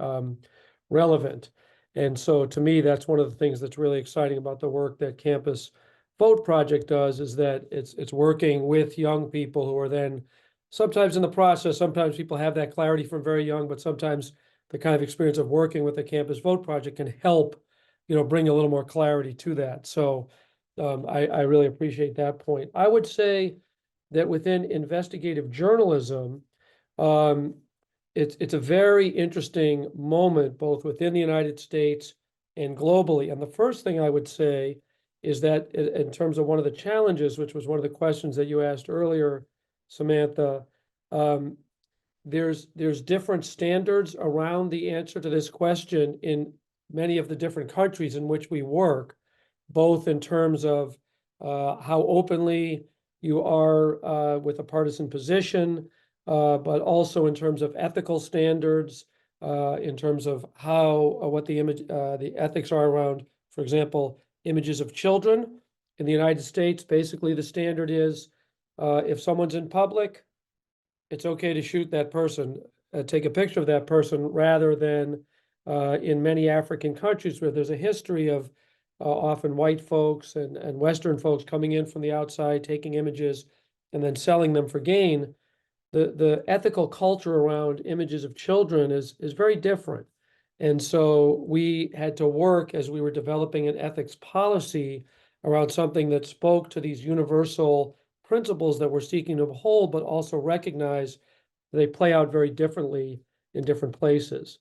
relevant. And so to me, that's one of the things that's really exciting about the work that Campus Vote Project does, is that it's working with young people who are then sometimes in the process, sometimes people have that clarity from very young, but sometimes the kind of experience of working with the Campus Vote Project can help, bring a little more clarity to that. So I really appreciate that point. I would say that within investigative journalism, it's a very interesting moment, both within the United States and globally. And the first thing I would say is that in terms of one of the challenges, which was one of the questions that you asked earlier, Samantha, there's different standards around the answer to this question in many of the different countries in which we work, both in terms of how openly you are with a partisan position, but also in terms of ethical standards, in terms of how what the ethics are around, for example, images of children. In the United States, basically the standard is if someone's in public, it's okay to shoot that person, take a picture of that person, rather than in many African countries where there's a history of often white folks and Western folks coming in from the outside, taking images and then selling them for gain. The ethical culture around images of children is very different. And so we had to work as we were developing an ethics policy around something that spoke to these universal principles that we're seeking to uphold, but also recognize they play out very differently in different places.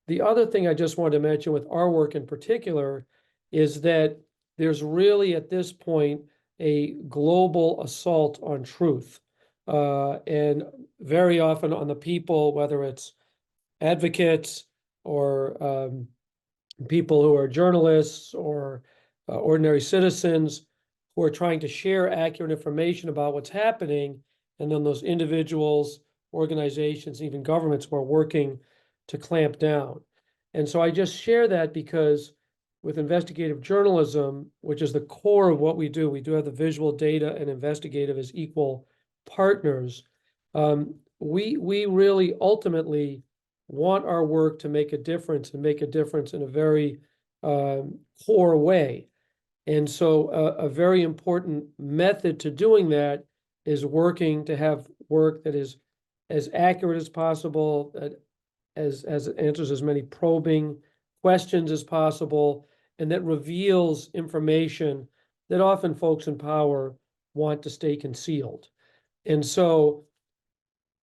The other thing I just wanted to mention with our work in particular is that there's really at this point a global assault on truth. And very often on the people, whether it's advocates or people who are journalists or ordinary citizens who are trying to share accurate information about what's happening, and then those individuals, organizations, even governments who are working to clamp down. And so I just share that because with investigative journalism, which is the core of what we do have the visual, data, and investigative as equal partners. We really ultimately want our work to make a difference and make a difference in a very core way. And so a very important method to doing that is working to have work that is as accurate as possible, as answers as many probing questions as possible, and that reveals information that often folks in power want to stay concealed. And so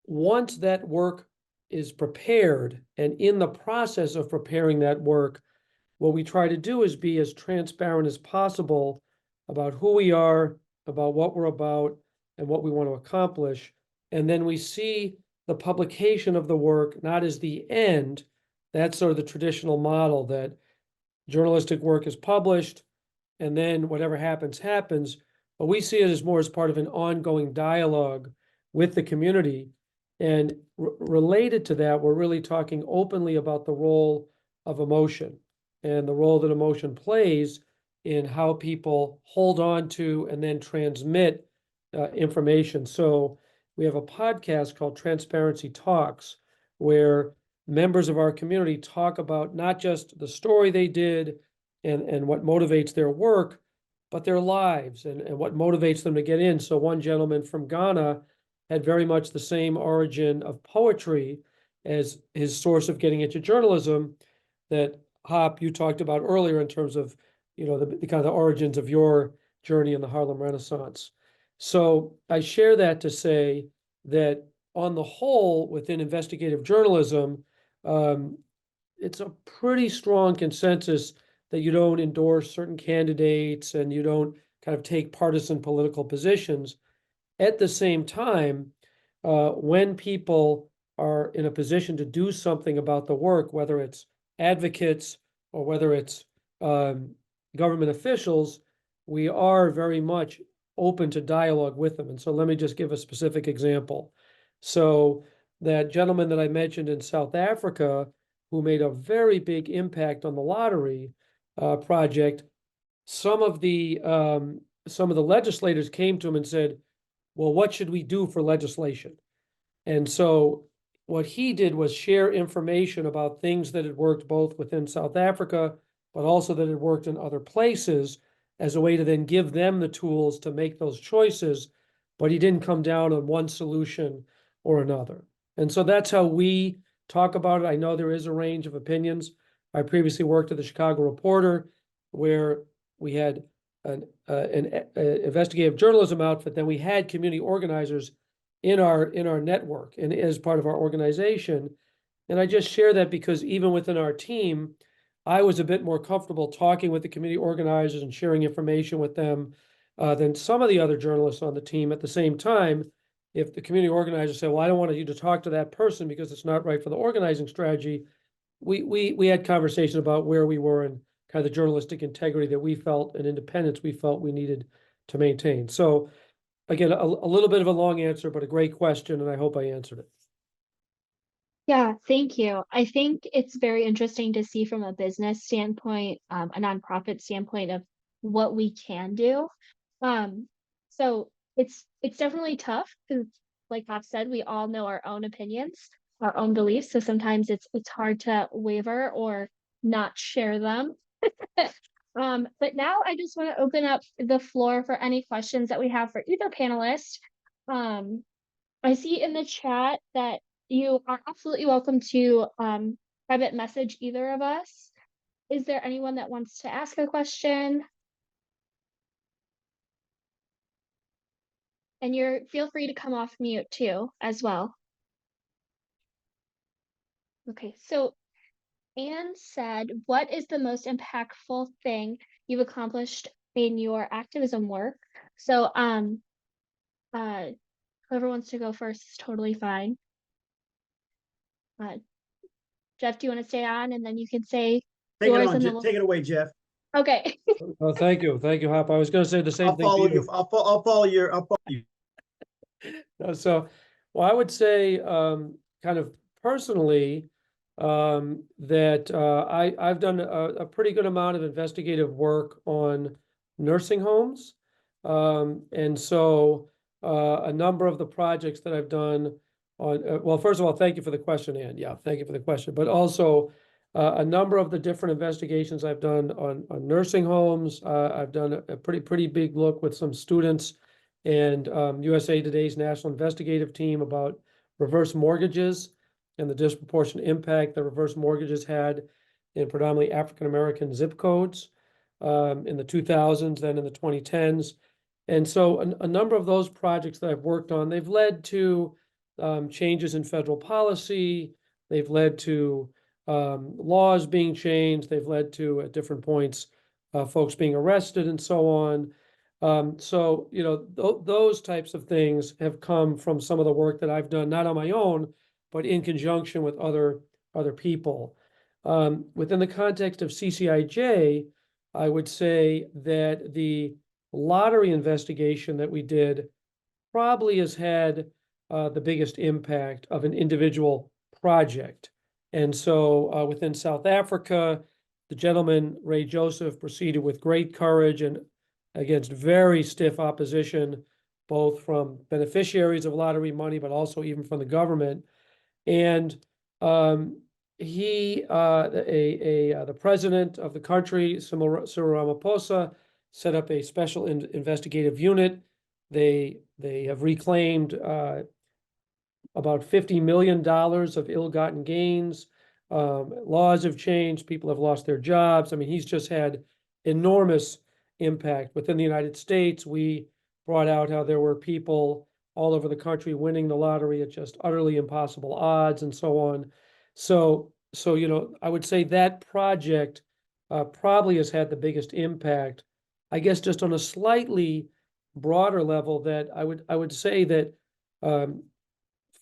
once that work is prepared, and in the process of preparing that work, what we try to do is be as transparent as possible about who we are, about what we're about, and what we want to accomplish. And then we see the publication of the work not as the end. That's sort of the traditional model that journalistic work is published, and then whatever happens, happens. But we see it as more as part of an ongoing dialogue with the community. And related to that, we're really talking openly about the role of emotion and the role that emotion plays in how people hold on to and then transmit information. So we have a podcast called Transparency Talks, where members of our community talk about not just the story they did and what motivates their work, but their lives and what motivates them to get in. So one gentleman from Ghana had very much the same origin of poetry as his source of getting into journalism that Hop, you talked about earlier in terms of, the kind of the origins of your journey in the Harlem Renaissance. So I share that to say that on the whole, within investigative journalism, it's a pretty strong consensus that you don't endorse certain candidates and you don't kind of take partisan political positions. At the same time, when people are in a position to do something about the work, whether it's advocates or whether it's government officials, we are very much open to dialogue with them. And so let me just give a specific example. So that gentleman that I mentioned in South Africa, who made a very big impact on the lottery project, some of the legislators came to him and said, well, what should we do for legislation? And so what he did was share information about things that had worked both within South Africa, but also that had worked in other places as a way to then give them the tools to make those choices. But he didn't come down on one solution or another. And so that's how we talk about it. I know there is a range of opinions. I previously worked at the Chicago Reporter, where we had an investigative journalism outfit. Then we had community organizers in our network and as part of our organization. And I just share that because even within our team, I was a bit more comfortable talking with the community organizers and sharing information with them than some of the other journalists on the team. At the same time, if the community organizers say, well, I don't want you to talk to that person because it's not right for the organizing strategy, we had conversation about where we were and kind of the journalistic integrity that we felt and independence we felt we needed to maintain. So again, a little bit of a long answer, but a great question, and I hope I answered it. Yeah, thank you. I think it's very interesting to see from a business standpoint, a nonprofit standpoint of what we can do. So it's definitely tough because, like Bob said, we all know our own opinions, our own beliefs. So sometimes it's hard to waver or not share them. But now I just want to open up the floor for any questions that we have for either panelist. Um, I see in the chat that you are absolutely welcome to private message either of us. Is there anyone that wants to ask a question? And feel free to come off mute too, as well. Okay, so Anne said, what is the most impactful thing you've accomplished in your activism work? So whoever wants to go first is totally fine. Jeff, do you want to stay on and then you can say Take it yours on, and then Jeff. Take it away, Jeff. Okay. Oh, thank you, Hop. I was going to say the same I'll thing to follow you. you. I'll follow you. So, well, I would say, kind of personally, that I've done a pretty good amount of investigative work on nursing homes. And so a number of the projects that I've done on, well, first of all, thank you for the question, Ann. Yeah, thank you for the question. But also a number of the different investigations I've done on nursing homes. I've done a pretty big look with some students and USA Today's National Investigative Team about reverse mortgages and the disproportionate impact that reverse mortgages had in predominantly African-American zip codes in the 2000s, then in the 2010s. And so a number of those projects that I've worked on, they've led to changes in federal policy. They've led to laws being changed. They've led to, at different points, folks being arrested and so on. So, you know, those types of things have come from some of the work that I've done, not on my own, but in conjunction with other people. Within the context of CCIJ, I would say that the lottery investigation that we did probably has had the biggest impact of an individual project. And so within South Africa, the gentleman, Ray Joseph, proceeded with great courage and against very stiff opposition, both from beneficiaries of lottery money, but also even from the government. And the president of the country, Cyril Ramaphosa, set up a special investigative unit. They have reclaimed about $50 million of ill-gotten gains. Laws have changed. People have lost their jobs. I mean, he's just had enormous impact. Within the United States, we brought out how there were people all over the country winning the lottery at just utterly impossible odds and so on. So you know, I would say that project probably has had the biggest impact. I guess just on a slightly broader level, that I would say that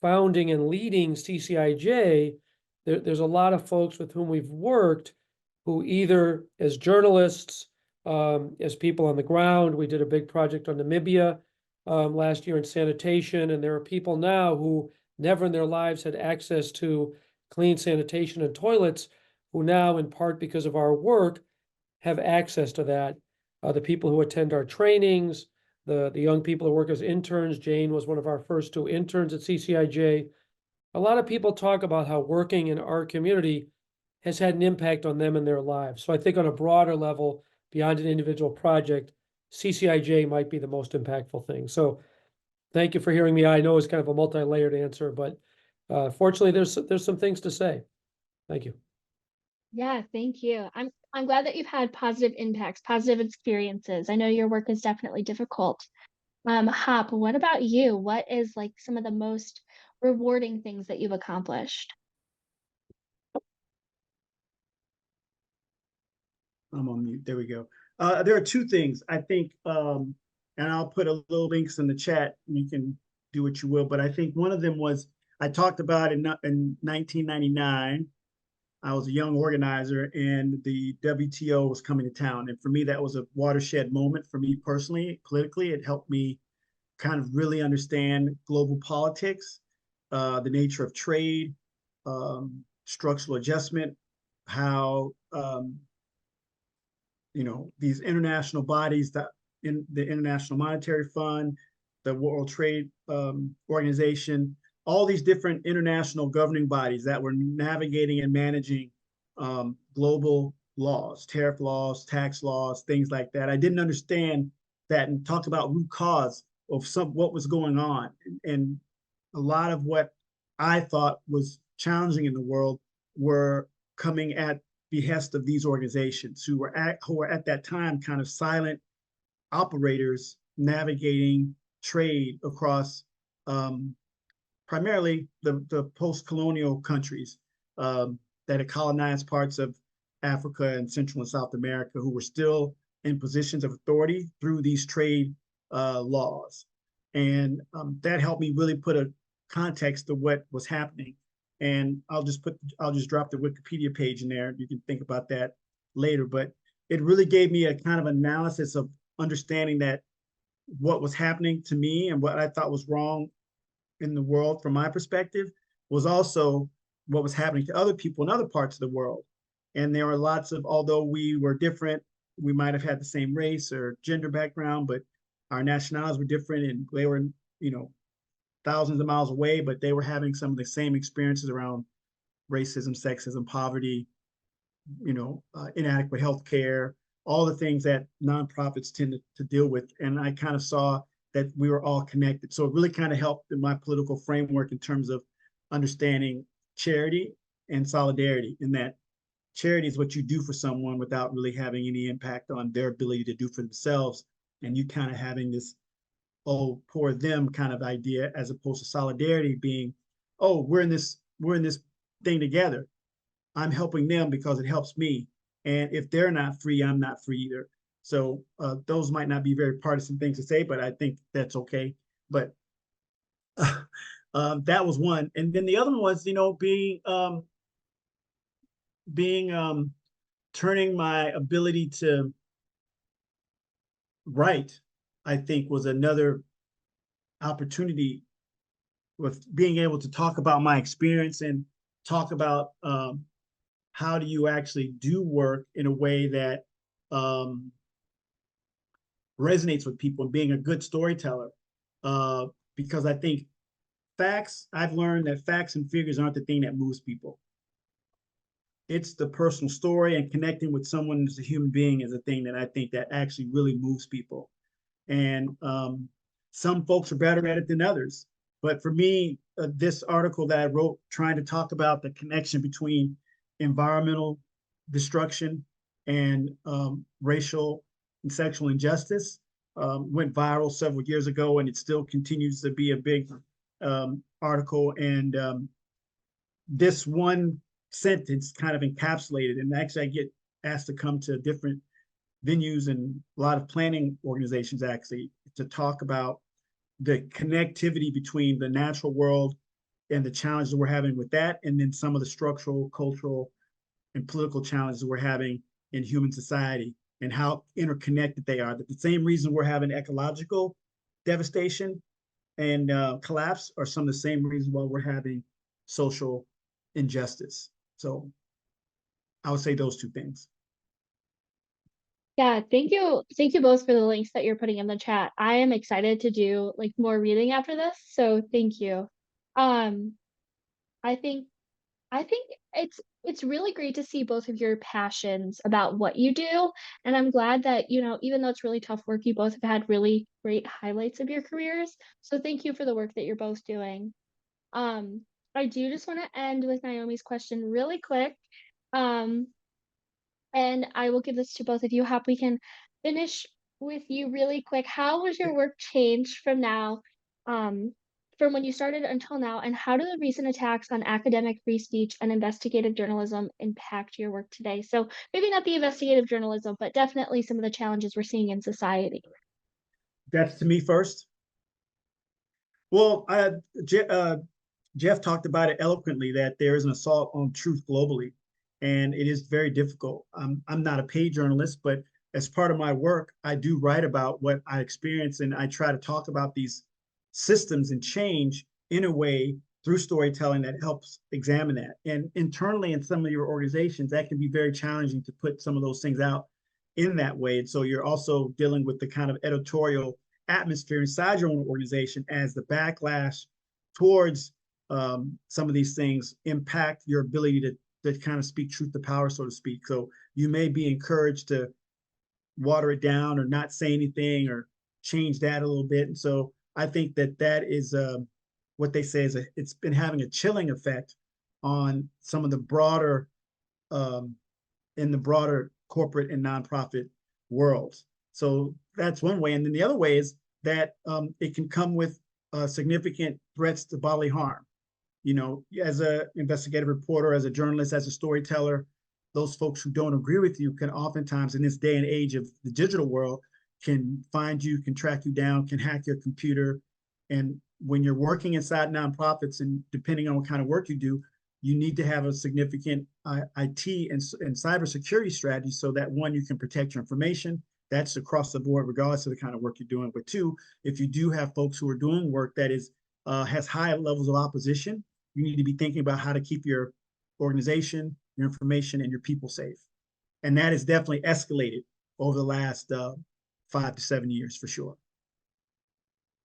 founding and leading CCIJ, there's a lot of folks with whom we've worked who either as journalists, as people on the ground. We did a big project on Namibia last year in sanitation, and there are people now who never in their lives had access to clean sanitation and toilets, who now, in part because of our work, have access to that. The people who attend our trainings, the young people who work as interns. Jane was one of our first 2 interns at CCIJ. A lot of people talk about how working in our community has had an impact on them and their lives. So I think on a broader level, beyond an individual project, CCIJ might be the most impactful thing. So thank you for hearing me. I know it's kind of a multi-layered answer, but fortunately, there's some things to say. Thank you. Yeah, thank you. I'm glad that you've had positive impacts, positive experiences. I know your work is definitely difficult. Hop, what about you? What is like some of the most rewarding things that you've accomplished? I'm on mute. There we go. There are 2 things I think, and I'll put a little links in the chat. And you can do what you will. But I think one of them was I talked about in 1999. I was a young organizer and the WTO was coming to town. And for me, that was a watershed moment for me personally, politically. It helped me kind of really understand global politics, the nature of trade, structural adjustment, how these international bodies that in the International Monetary Fund, the World Trade Organization, all these different international governing bodies that were navigating and managing global laws, tariff laws, tax laws, things like that. I didn't understand that and talked about root cause of what was going on. And a lot of what I thought was challenging in the world were coming at behest of these organizations who were at that time kind of silent operators navigating trade across primarily the post-colonial countries that had colonized parts of Africa and Central and South America, who were still in positions of authority through these trade laws. And that helped me really put a context to what was happening. And I'll just drop the Wikipedia page in there. You can think about that later, but it really gave me a kind of analysis of understanding that what was happening to me and what I thought was wrong in the world from my perspective was also what was happening to other people in other parts of the world. And there were lots of, although we were different, we might have had the same race or gender background, but our nationalities were different and they were, thousands of miles away, but they were having some of the same experiences around racism, sexism, poverty, inadequate health care, all the things that nonprofits tend to deal with. And I kind of saw that we were all connected. So it really kind of helped in my political framework in terms of understanding charity and solidarity, in that charity is what you do for someone without really having any impact on their ability to do for themselves. And you kind of having this, oh, poor them kind of idea, as opposed to solidarity being, oh, we're in this thing together. I'm helping them because it helps me. And if they're not free, I'm not free either. So those might not be very partisan things to say, but I think that's okay. But that was one. And then the other one was, turning my ability to write, I think, was another opportunity, with being able to talk about my experience and talk about how do you actually do work in a way that resonates with people, and being a good storyteller. Because I think I've learned that facts and figures aren't the thing that moves people. It's the personal story and connecting with someone as a human being is a thing that I think that actually really moves people. And some folks are better at it than others. But for me, this article that I wrote trying to talk about the connection between environmental destruction and racial and sexual injustice went viral several years ago, and it still continues to be a big article. And this one sentence kind of encapsulated, and actually I get asked to come to different venues and a lot of planning organizations actually to talk about the connectivity between the natural world and the challenges we're having with that, and then some of the structural, cultural, and political challenges we're having in human society, and how interconnected they are. That the same reason we're having ecological devastation and collapse are some of the same reasons why we're having social injustice. So I would say those two things. Yeah, thank you. Thank you both for the links that you're putting in the chat. I am excited to do like more reading after this, so thank you. I think it's really great to see both of your passions about what you do, and I'm glad that, even though it's really tough work, you both have had really great highlights of your careers. So thank you for the work that you're both doing. I do just want to end with Naomi's question really quick. And I will give this to both of you. Hop, we can finish with you really quick. How was your work changed from now, from when you started until now, and how do the recent attacks on academic free speech and investigative journalism impact your work today? So maybe not the investigative journalism, but definitely some of the challenges we're seeing in society. That's to me first. Well, Jeff talked about it eloquently that there is an assault on truth globally, and it is very difficult. I'm not a paid journalist, but as part of my work, I do write about what I experience, and I try to talk about these systems and change in a way through storytelling that helps examine that. And internally in some of your organizations, that can be very challenging to put some of those things out in that way. And so you're also dealing with the kind of editorial atmosphere inside your own organization as the backlash towards some of these things impact your ability to kind of speak truth to power, so to speak. So you may be encouraged to water it down or not say anything or change that a little bit. And so I think that is what they say is it's been having a chilling effect on some of the broader in the broader corporate and nonprofit worlds. So that's one way. And then the other way is that it can come with significant threats to bodily harm. You know, as an investigative reporter, as a journalist, as a storyteller, those folks who don't agree with you can oftentimes, in this day and age of the digital world, can find you, can track you down, can hack your computer. And when you're working inside nonprofits, and depending on what kind of work you do, you need to have a significant IT and cybersecurity strategy so that one, you can protect your information. That's across the board, regardless of the kind of work you're doing. But two, if you do have folks who are doing work that is has high levels of opposition, you need to be thinking about how to keep your organization, your information, and your people safe. And that has definitely escalated over the last 5 to 7 years for sure.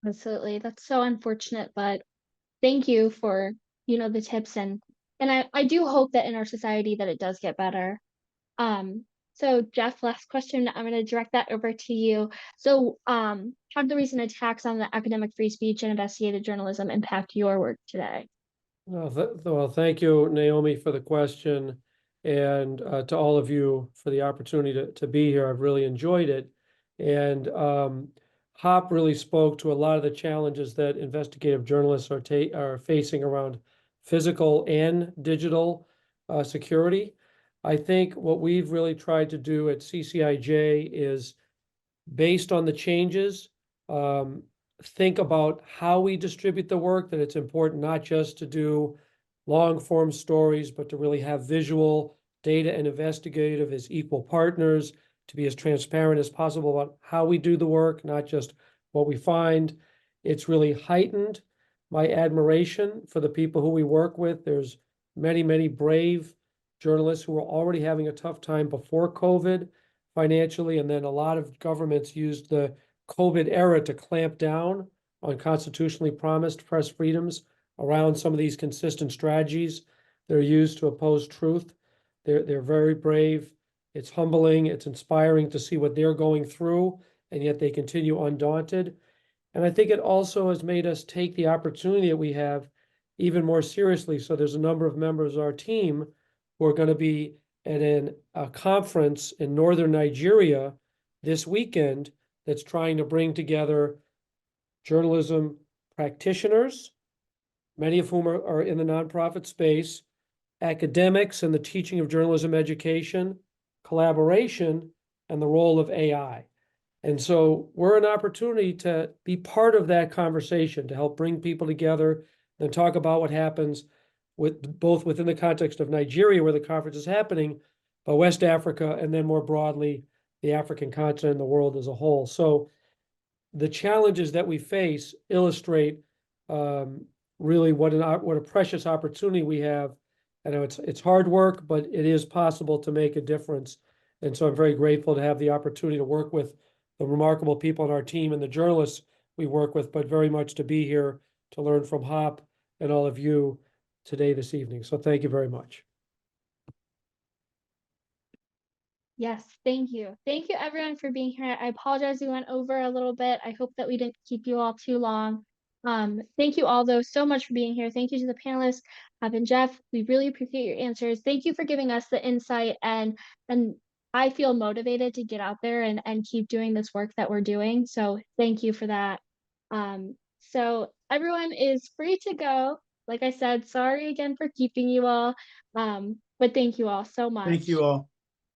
Absolutely. That's so unfortunate, but thank you for, the tips and I do hope that in our society that it does get better. So Jeff, last question, I'm going to direct that over to you. So, how did the recent attacks on the academic free speech and investigative journalism impact your work today? Well, thank you, Naomi, for the question, and to all of you for the opportunity to be here. I've really enjoyed it. And Hop really spoke to a lot of the challenges that investigative journalists are facing around physical and digital security. I think what we've really tried to do at CCIJ is, based on the changes, think about how we distribute the work, that it's important not just to do long form stories, but to really have visual, data, and investigative as equal partners, to be as transparent as possible about how we do the work, not just what we find. It's really heightened my admiration for the people who we work with. There's many, many brave journalists who were already having a tough time before COVID financially, and then a lot of governments used the COVID era to clamp down on constitutionally promised press freedoms around some of these consistent strategies that are used to oppose truth. They're very brave. It's humbling. It's inspiring to see what they're going through, and yet they continue undaunted. And I think it also has made us take the opportunity that we have even more seriously. So there's a number of members of our team who are going to be at a conference in northern Nigeria this weekend that's trying to bring together journalism practitioners, many of whom are in the nonprofit space, academics and the teaching of journalism education, collaboration, and the role of AI. And so we're an opportunity to be part of that conversation, to help bring people together and talk about what happens with both within the context of Nigeria, where the conference is happening, but West Africa, and then more broadly, the African continent and the world as a whole. So the challenges that we face illustrate really what a precious opportunity we have. I know it's hard work, but it is possible to make a difference. And so I'm very grateful to have the opportunity to work with the remarkable people on our team and the journalists we work with, but very much to be here to learn from Hop and all of you today, this evening. So thank you very much. Yes, thank you. Thank you everyone for being here. I apologize we went over a little bit. I hope that we didn't keep you all too long. Thank you all though so much for being here. Thank you to the panelists, Hop and Jeff. We really appreciate your answers. Thank you for giving us the insight, and I feel motivated to get out there and keep doing this work that we're doing. So thank you for that. So everyone is free to go. Like I said, sorry again for keeping you all. But thank you all so much. Thank you all.